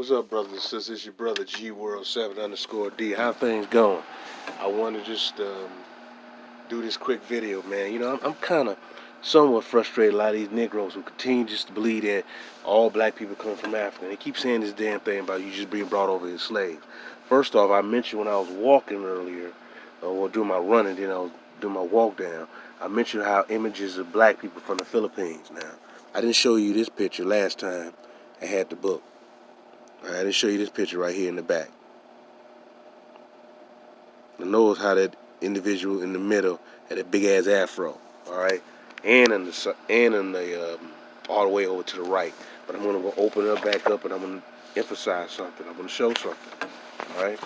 What's up, brothers and sisters? It's your brother G World 7_D. How things going? I want to just do this quick video, man. You know, I'm kind of somewhat frustrated. A lot of these Negroes who continue just to believe that all black people come from Africa. They keep saying this damn thing about you just being brought over as slaves. First off, I mentioned when I was walking earlier, or doing my running, then I was doing my walk down. I mentioned how images of black people from the Philippines. Now, I didn't show you this picture last time I had the book. I didn't show you this picture right here in the back. Now notice how that individual in the middle had a big ass afro, all right, and all the way over to the right. But I'm gonna open it back up and I'm gonna emphasize something. I'm gonna show something, all right.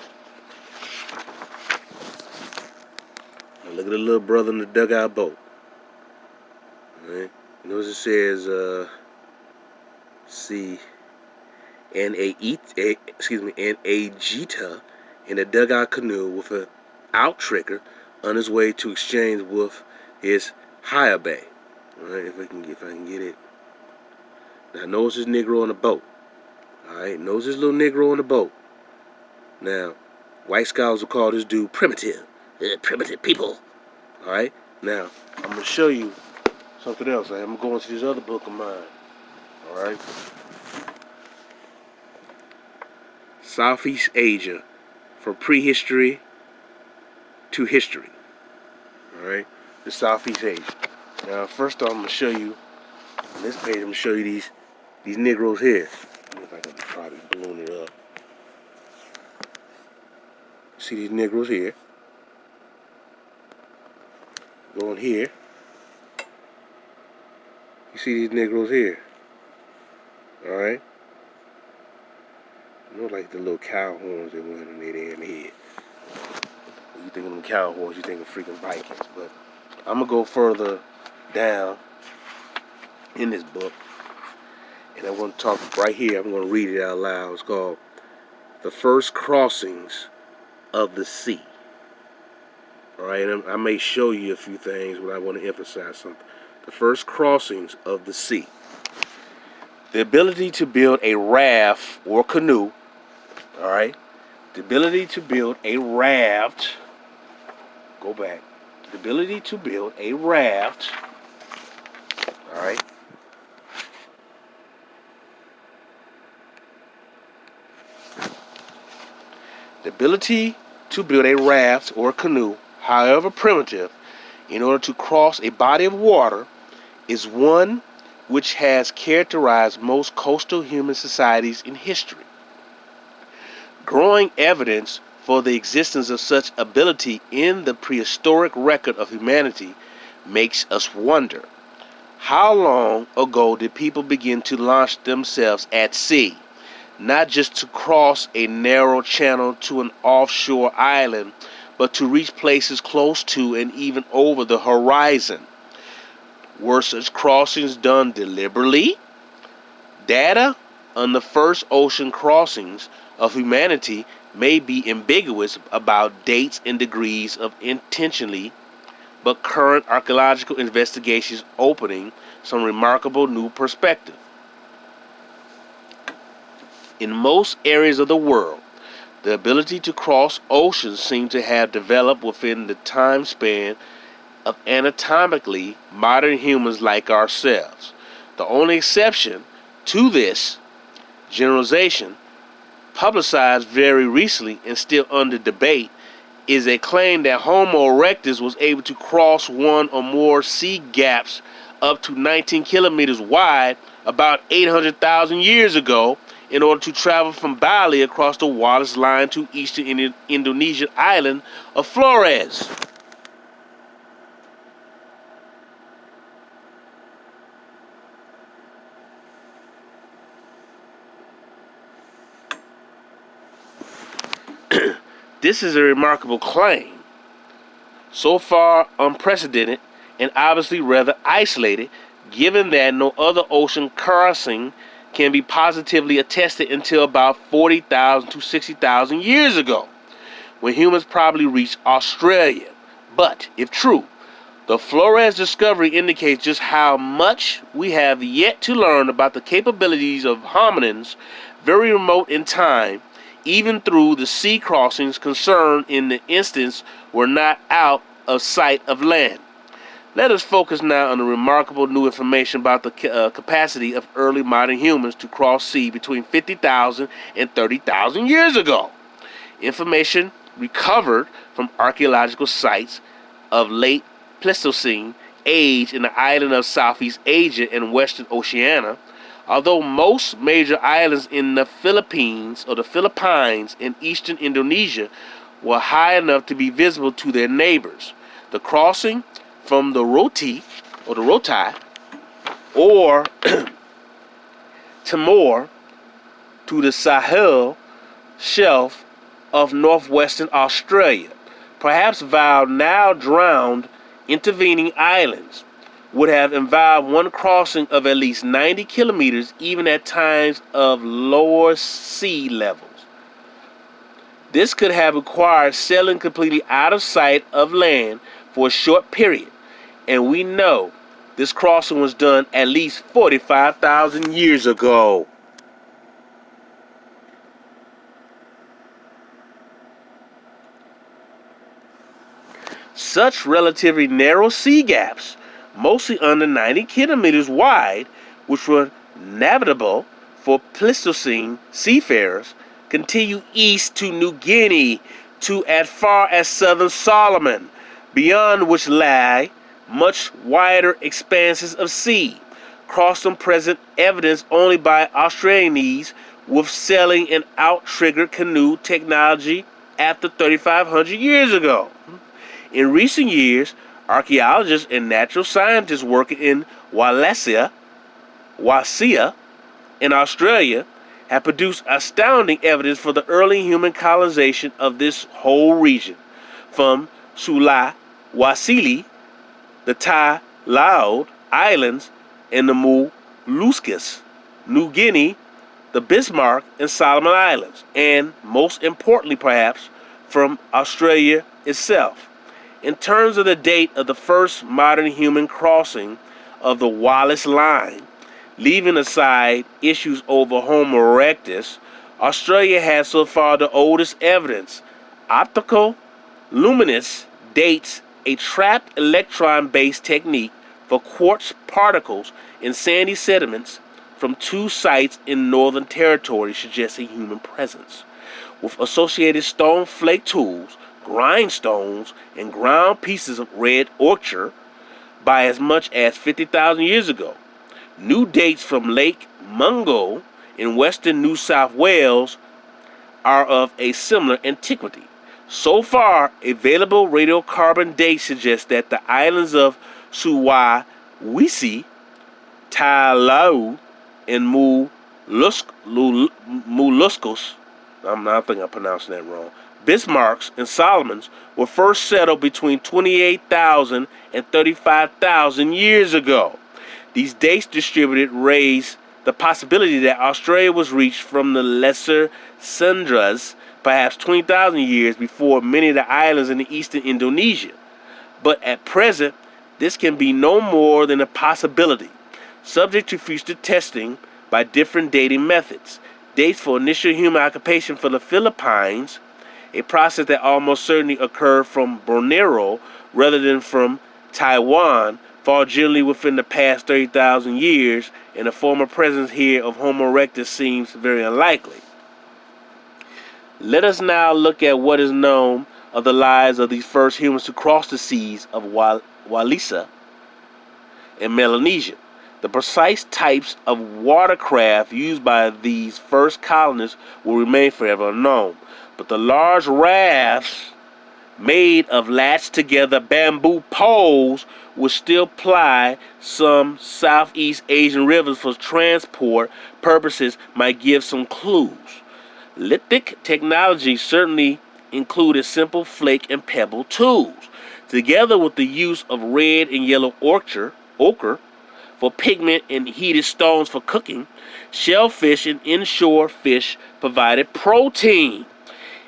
Now look at the little brother in the dugout boat. All right. Notice it says see. And a Jita in a dugout canoe with an out trigger on his way to exchange with his higher bay. All right, if I can get it. Now notice this Negro on the boat. All right, notice this little Negro on the boat. Now, white scholars will call this dude primitive. Primitive people. All right. Now I'm gonna show you something else. I'm going to this other book of mine. All right. Southeast Asia, from prehistory to history. All right, the Southeast Asia. Now, first off, I'm gonna show you on this page. I'm gonna show you these Negroes here. I don't know if I can probably balloon it up. See these Negroes here. Going here. You see these Negroes here. All right. You know, like the little cow horns that went in their damn head. When you think of them cow horns, you think of freaking Vikings. But I'm gonna go further down in this book, and I want to talk right here. I'm gonna read it out loud. It's called "The First Crossings of the Sea." All right, and I may show you a few things, but I want to emphasize something. The first crossings of the sea. The ability to build a raft or canoe. All right, the ability to build a raft. Go back. The ability to build a raft. All right. The ability to build a raft or canoe, however primitive, in order to cross a body of water, is one which has characterized most coastal human societies in history. Growing evidence for the existence of such ability in the prehistoric record of humanity makes us wonder, how long ago did people begin to launch themselves at sea, not just to cross a narrow channel to an offshore island, but to reach places close to and even over the horizon? Were such crossings done deliberately? Data on the first ocean crossings of humanity may be ambiguous about dates and degrees of intentionally, but current archaeological investigations opening some remarkable new perspective. In most areas of the world, the ability to cross oceans seems to have developed within the time span of anatomically modern humans like ourselves. The only exception to this generalization, publicized very recently and still under debate, is a claim that Homo erectus was able to cross one or more sea gaps up to 19 kilometers wide about 800,000 years ago in order to travel from Bali across the water's line to eastern Indonesian island of Flores. This is a remarkable claim, so far unprecedented and obviously rather isolated, given that no other ocean crossing can be positively attested until about 40,000 to 60,000 years ago, when humans probably reached Australia. But, if true, The Flores discovery indicates just how much we have yet to learn about the capabilities of hominins very remote in time, even through the sea crossings concerned in the instance were not out of sight of land. Let us focus now on the remarkable new information about the capacity of early modern humans to cross sea between 50,000 and 30,000 years ago. Information recovered from archaeological sites of late Pleistocene age in the island of Southeast Asia and Western Oceania, although most major islands in the Philippines and eastern Indonesia were high enough to be visible to their neighbors. The crossing from the Roti or Timor to the Sahel shelf of northwestern Australia, perhaps via now drowned intervening islands, would have involved one crossing of at least 90 kilometers, even at times of lower sea levels. This could have required sailing completely out of sight of land for a short period, and we know this crossing was done at least 45,000 years ago. Such relatively narrow sea gaps, mostly under 90 kilometers wide, which were navigable for Pleistocene seafarers, continue east to New Guinea to as far as southern Solomon, beyond which lie much wider expanses of sea, crossed on present evidence only by Australians with sailing and out-triggered canoe technology after 3,500 years ago. In recent years, archaeologists and natural scientists working in Wallacea in Australia have produced astounding evidence for the early human colonization of this whole region, from Sulawesi, the Tai Laud Islands, and the Moluccas, New Guinea, the Bismarck and Solomon Islands, and most importantly perhaps, from Australia itself. In terms of the date of the first modern human crossing of the Wallace Line, leaving aside issues over Homo erectus, Australia has so far the oldest evidence. Optical luminescence dates a trapped electron-based technique for quartz particles in sandy sediments from two sites in Northern Territory suggesting human presence, with associated stone flake tools, grindstones, and ground pieces of red ochre by as much as 50,000 years ago. New dates from Lake Mungo in western New South Wales are of a similar antiquity. So far, available radiocarbon dates suggest that the islands of Sulawesi, Tai Laud, and Moluccas, I think I'm pronouncing that wrong, Bismarcks and Solomons were first settled between 28,000 and 35,000 years ago. These dates distributed raise the possibility that Australia was reached from the Lesser Sundras perhaps 20,000 years before many of the islands in the eastern Indonesia. But at present, this can be no more than a possibility, subject to future testing by different dating methods. Dates for initial human occupation for the Philippines, a process that almost certainly occurred from Borneo rather than from Taiwan, fall generally within the past 30,000 years, and the former presence here of Homo erectus seems very unlikely. Let us now look at what is known of the lives of these first humans to cross the seas of Wallacea and Melanesia. The precise types of watercraft used by these first colonists will remain forever unknown, but the large rafts made of latched-together bamboo poles will still ply some Southeast Asian rivers for transport purposes might give some clues. Lithic technology certainly included simple flake and pebble tools, together with the use of red and yellow ochre for pigment and heated stones for cooking. Shellfish and inshore fish provided protein,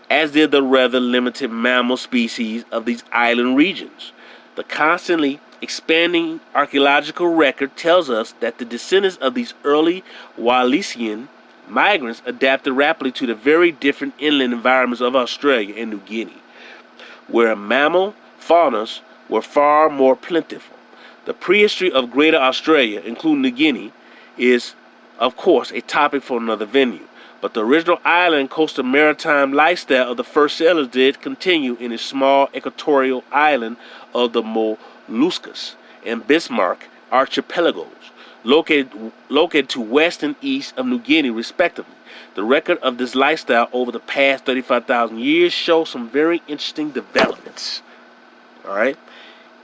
as did the rather limited mammal species of these island regions. The constantly expanding archaeological record tells us that the descendants of these early Wallisian migrants adapted rapidly to the very different inland environments of Australia and New Guinea, where mammal faunas were far more plentiful. The prehistory of Greater Australia, including New Guinea, is, of course, a topic for another venue. But the original island and coastal maritime lifestyle of the first settlers did continue in the small equatorial island of the Molluscas and Bismarck archipelagos, located to west and east of New Guinea, respectively. The record of this lifestyle over the past 35,000 years shows some very interesting developments. All right,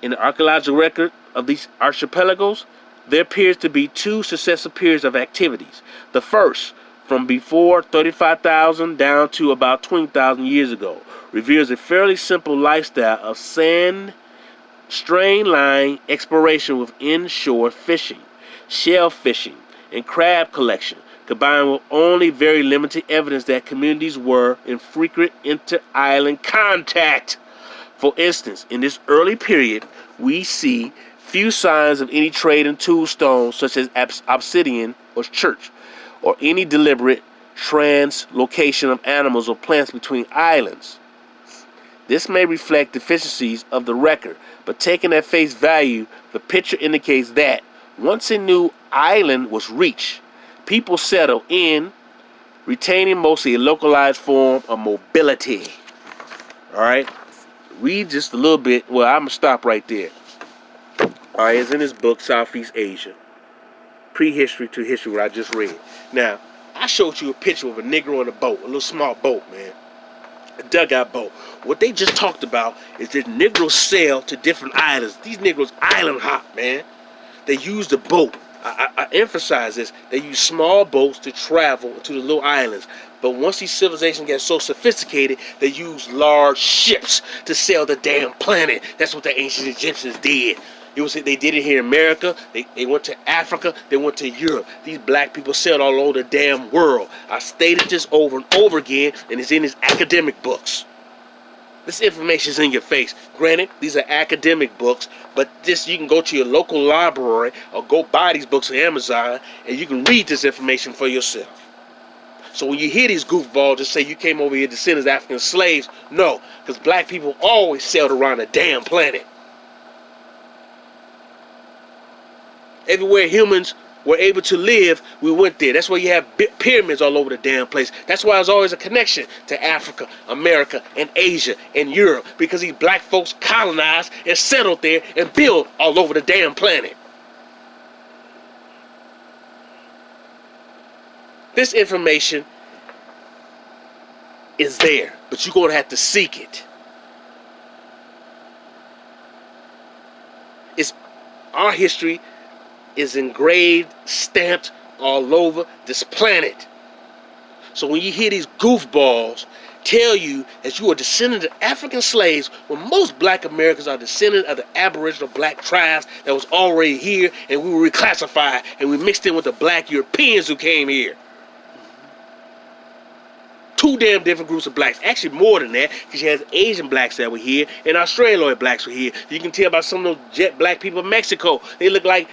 in the archaeological record of these archipelagos, there appears to be two successive periods of activities. The first, from before 35,000 down to about 20,000 years ago, reveals a fairly simple lifestyle of sand, strain line exploration with inshore fishing, shell fishing, and crab collection, combined with only very limited evidence that communities were in frequent inter-island contact. For instance, in this early period, we see few signs of any trade in tombstones such as obsidian or church, or any deliberate translocation of animals or plants between islands. This may reflect deficiencies of the record, but taken at face value, the picture indicates that once a new island was reached, people settled in, retaining mostly a localized form of mobility. Alright? Read just a little bit. Well, I'm going to stop right there. Alright, it's in this book, Southeast Asia. Prehistory to history, what I just read. Now, I showed you a picture of a Negro in a boat, a little small boat, man. A dugout boat. What they just talked about is that Negroes sail to different islands. These Negroes island hop, man. They use the boat. I emphasize this. They use small boats to travel to the little islands. But once these civilizations get so sophisticated, they use large ships to sail the damn planet. That's what the ancient Egyptians did. They did it here in America. They went to Africa. They went to Europe. These black people sailed all over the damn world. I stated this over and over again, and it's in his academic books. This information is in your face. Granted, these are academic books, but this you can go to your local library or go buy these books on Amazon, and you can read this information for yourself. So when you hear these goofballs just say you came over here descendants of African slaves, no, because black people always sailed around the damn planet. Everywhere humans were able to live, we went there. That's why you have pyramids all over the damn place. That's why there's always a connection to Africa, America, and Asia, and Europe, because these black folks colonized and settled there and built all over the damn planet. This information is there, but you're going to have to seek it. Our history is engraved, stamped all over this planet. So when you hear these goofballs tell you that you are descendant of African slaves, when most black Americans are descendants of the Aboriginal black tribes that was already here, and we were reclassified and we mixed in with the black Europeans who came here. Two damn different groups of blacks. Actually more than that, because you had Asian blacks that were here and Australoid blacks were here. You can tell by some of those jet black people in Mexico. They look like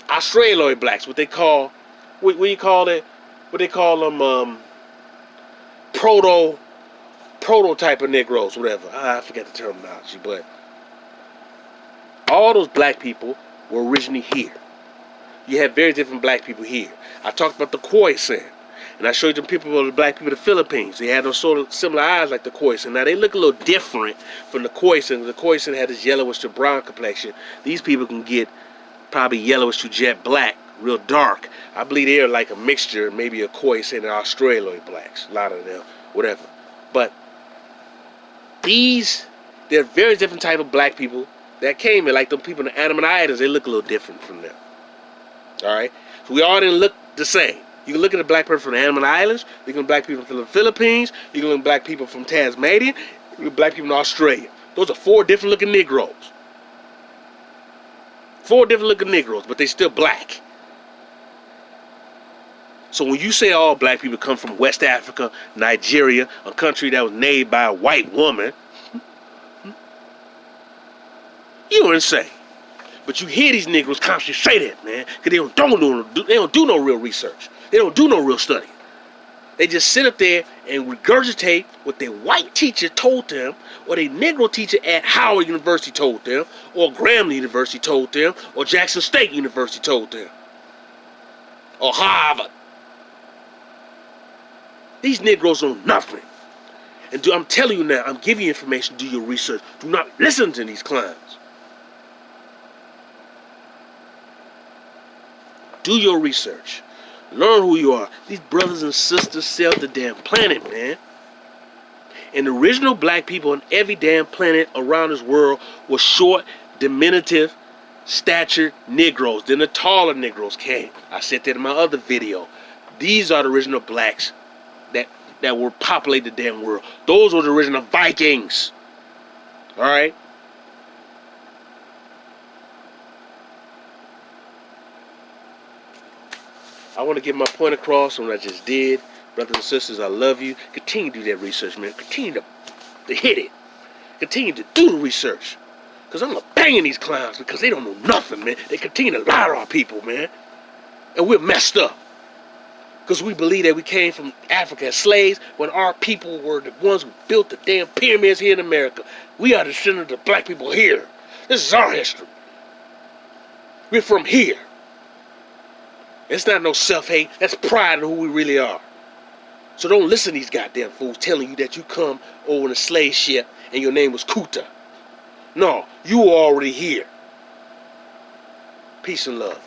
Australoid blacks, what they call them prototype of Negroes, whatever. I forget the terminology, but all those black people were originally here. You have very different black people here. I talked about the Khoisan, and I showed you the black people of the Philippines. They had those sort of similar eyes like the Khoisan. Now they look a little different from the Khoisan. The Khoisan had this yellowish to brown complexion. These people can get probably yellowish to jet black, real dark. I believe they're like a mixture, maybe a Khoisan and Australoid blacks, a lot of them, whatever. But they're very different type of black people that came here, like them people in the Andaman Islands. They look a little different from them. All right, so we all didn't look the same. You can look at a black person from the Andaman Islands. You can look at black people from the Philippines. You can look at black people from Tasmania. You can look at black people in Australia. Those are 4 different looking Negroes. 4 different looking Negroes, but they still black. So when you say all black people come from West Africa, Nigeria, a country that was made by a white woman, you're insane. But you hear these Negroes constantly say that, man, because they don't do no real research. They don't do no real study. They just sit up there and regurgitate what their white teacher told them, or their Negro teacher at Howard University told them, or Grambling University told them, or Jackson State University told them, or Harvard. These Negroes know nothing. And I'm telling you now, I'm giving you information, do your research. Do not listen to these clowns. Do your research. Learn who you are. These brothers and sisters sell the damn planet, man. And the original black people on every damn planet around this world were short, diminutive, statured Negroes. Then the taller Negroes came. I said that in my other video. These are the original blacks that were populated the damn world. Those were the original Vikings. Alright? I want to get my point across on what I just did. Brothers and sisters, I love you. Continue to do that research, man. Continue to hit it. Continue to do the research. Because I'm banging these clowns because they don't know nothing, man. They continue to lie to our people, man. And we're messed up. Because we believe that we came from Africa as slaves when our people were the ones who built the damn pyramids here in America. We are descendants of the black people here. This is our history. We're from here. It's not no self-hate. That's pride in who we really are. So don't listen to these goddamn fools telling you that you come over in a slave ship and your name was Kuta. No, you were already here. Peace and love.